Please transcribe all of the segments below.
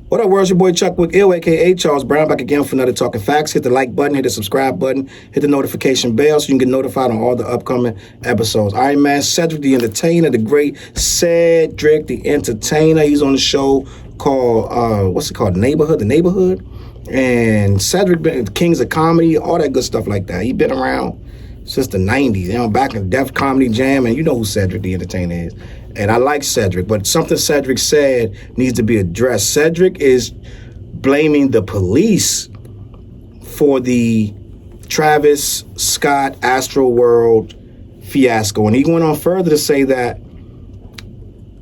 What up, world? It's your boy Chuck with Ill, aka Charles Brown, back again for another Talking Facts. Hit the like button, hit the subscribe button, hit the notification bell so you can get notified on all the upcoming episodes. All right, man, Cedric the Entertainer, the great Cedric the Entertainer. He's on the show called, what's it called? The Neighborhood. And Cedric been Kings of Comedy, all that good stuff like that. He been around since the 90s, you know, back in Def Comedy Jam, and you know who Cedric the Entertainer is. And I like Cedric, but something Cedric said needs to be addressed. Cedric is blaming the police for the Travis Scott Astroworld fiasco. And he went on further to say that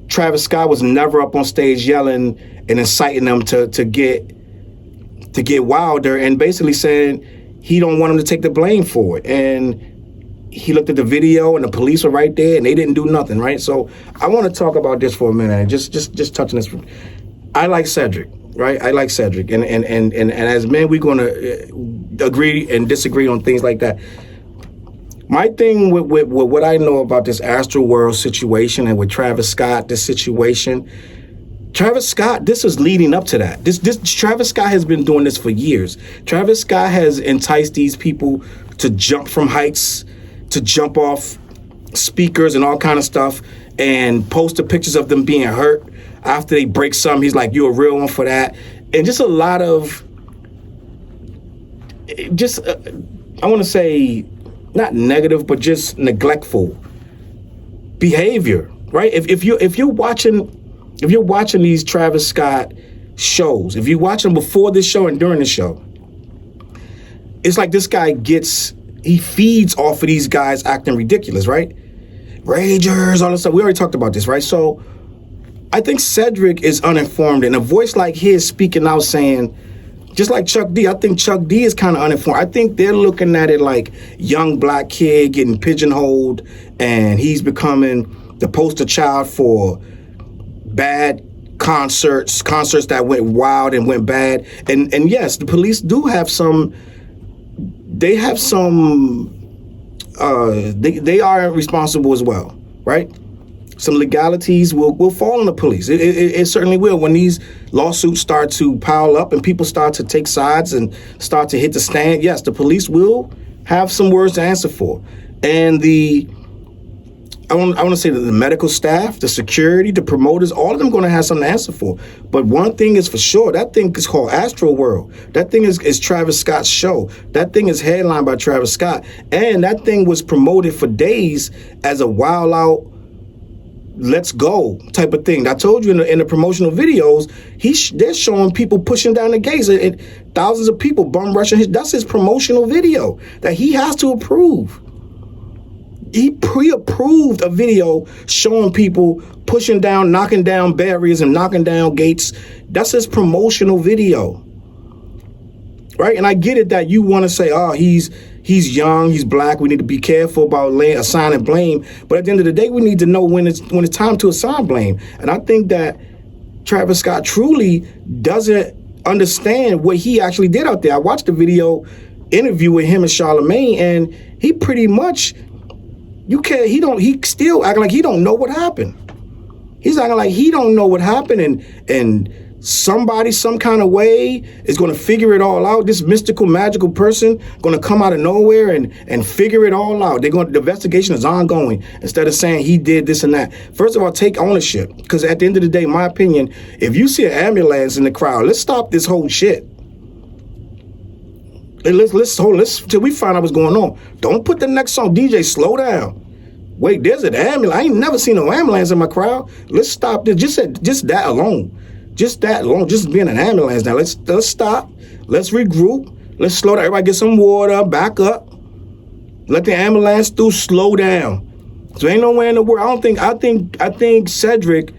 Travis Scott was never up on stage yelling and inciting them to get wilder, and basically saying he don't want him to take the blame for it. And he looked at the video and the police were right there and they didn't do nothing, right? So I want to talk about this for a minute and just touching this. I like Cedric, right? I like Cedric. And as men, we're going to agree and disagree on things like that. My thing with what I know about this Astroworld situation and with Travis Scott, this situation, Travis Scott, this is leading up to that. This Travis Scott has been doing this for years. Travis Scott has enticed these people to jump from heights, to jump off speakers and all kind of stuff, and post the pictures of them being hurt after they break something. He's like, you're a real one for that. And just a lot of, I want to say, not negative, but just neglectful behavior, right? If you're watching these Travis Scott shows, if you watch them before this show and during the show, it's like this guy he feeds off of these guys acting ridiculous, right? Ragers, all this stuff. We already talked about this, right? So I think Cedric is uninformed, and a voice like his speaking out saying, just like Chuck D, I think Chuck D is kind of uninformed. I think they're looking at it like young black kid getting pigeonholed, and he's becoming the poster child for bad concerts that went wild and went bad. And yes, the police do have some, they are responsible as well, right? Some legalities will fall on the police. It certainly will. When these lawsuits start to pile up and people start to take sides and start to hit the stand, yes, the police will have some words to answer for. And I want to say that the medical staff, the security, the promoters, all of them going to have something to answer for. But one thing is for sure, that thing is called Astroworld. That thing is Travis Scott's show. That thing is headlined by Travis Scott. And that thing was promoted for days as a wild out, let's go type of thing. I told you in the promotional videos, they're showing people pushing down the gates and thousands of people bum rushing. That's his promotional video that he has to approve. He pre-approved a video showing people pushing down, knocking down barriers and knocking down gates. That's his promotional video, right? And I get it that you want to say, oh, he's young, he's black, we need to be careful about assigning blame. But at the end of the day, we need to know when it's time to assign blame. And I think that Travis Scott truly doesn't understand what he actually did out there. I watched the video interview with him and Charlemagne, and he pretty much, he still acting like he don't know what happened. He's acting like he don't know what happened, and somebody, some kind of way is going to figure it all out. This mystical, magical person going to come out of nowhere and figure it all out. The investigation is ongoing instead of saying he did this and that. First of all, take ownership, because at the end of the day, in my opinion, if you see an ambulance in the crowd, let's stop this whole shit. Let's till we find out what's going on. Don't put the next song, DJ, slow down. Wait, there's an ambulance. I ain't never seen no ambulance in my crowd. Let's stop this. Just that alone. Just being an ambulance now. Let's stop. Let's regroup. Let's slow down. Everybody get some water, back up. Let the ambulance through, slow down. So ain't nowhere in the world. I think Cedric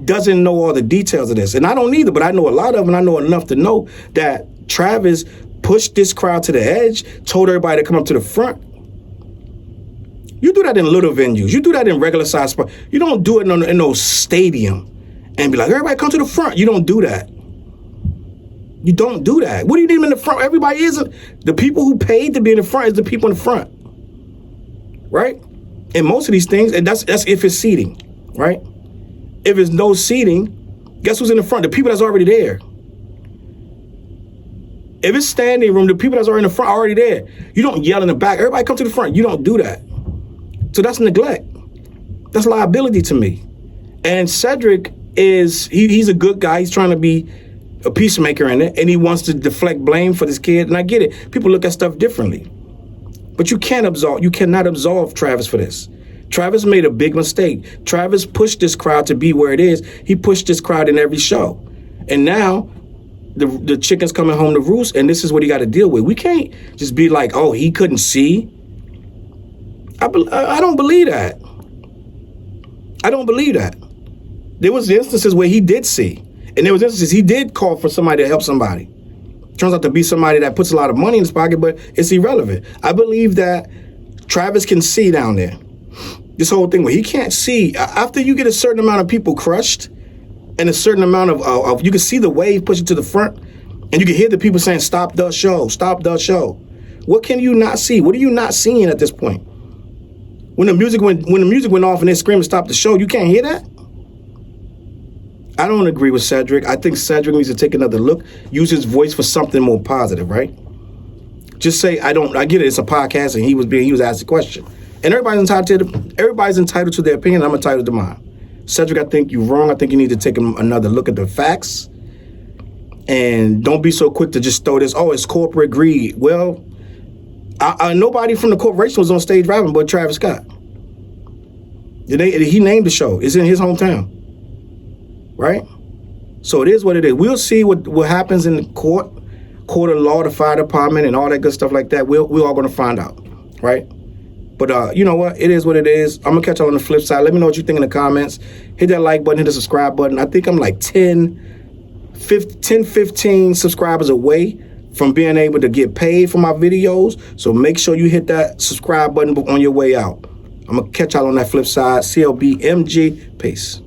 doesn't know all the details of this. And I don't either, but I know a lot of them. I know enough to know that Travis pushed this crowd to the edge, told everybody to come up to the front. You do that in little venues. You do that in regular size spots. You don't do it in no stadium and be like, everybody come to the front. You don't do that. You don't do that. What do you need them in the front? Everybody isn't. The people who paid to be in the front is the people in the front, right? And most of these things, and that's if it's seating, right? If it's no seating, guess who's in the front? The people that's already there. If it's standing room, the people that's already in the front are already there. You don't yell in the back. Everybody come to the front. You don't do that. So that's neglect. That's liability to me. And Cedric he's a good guy. He's trying to be a peacemaker in it, and he wants to deflect blame for this kid. And I get it. People look at stuff differently. But you cannot absolve Travis for this. Travis made a big mistake. Travis pushed this crowd to be where it is. He pushed this crowd in every show. And now the chicken's coming home to roost, and this is what he got to deal with. We can't just be like, oh, he couldn't see. I don't believe that. I don't believe that. There was instances where he did see. And there was instances he did call for somebody to help somebody. Turns out to be somebody that puts a lot of money in his pocket, but it's irrelevant. I believe that Travis can see down there. This whole thing where he can't see. After you get a certain amount of people crushed, and a certain amount of you can see the wave pushing to the front, and you can hear the people saying, stop the show, stop the show. What can you not see? What are you not seeing at this point? When the music went off and they screamed, stop the show, you can't hear that? I don't agree with Cedric. I think Cedric needs to take another look, use his voice for something more positive, right? Just say, I get it, it's a podcast, and he was asked a question. And everybody's entitled to their opinion, I'm entitled to mine. Cedric, I think you're wrong. I think you need to take another look at the facts. And don't be so quick to just throw this, oh, it's corporate greed. Well, nobody from the corporation was on stage rapping but Travis Scott. He named the show. It's in his hometown. Right? So it is what it is. We'll see what happens in the court of law, the fire department, and all that good stuff like that. We're all going to find out. Right? But you know what? It is what it is. I'm going to catch y'all on the flip side. Let me know what you think in the comments. Hit that like button, hit the subscribe button. I think I'm like 10, 15 subscribers away from being able to get paid for my videos. So make sure you hit that subscribe button on your way out. I'm going to catch y'all on that flip side. CLBMG. Peace.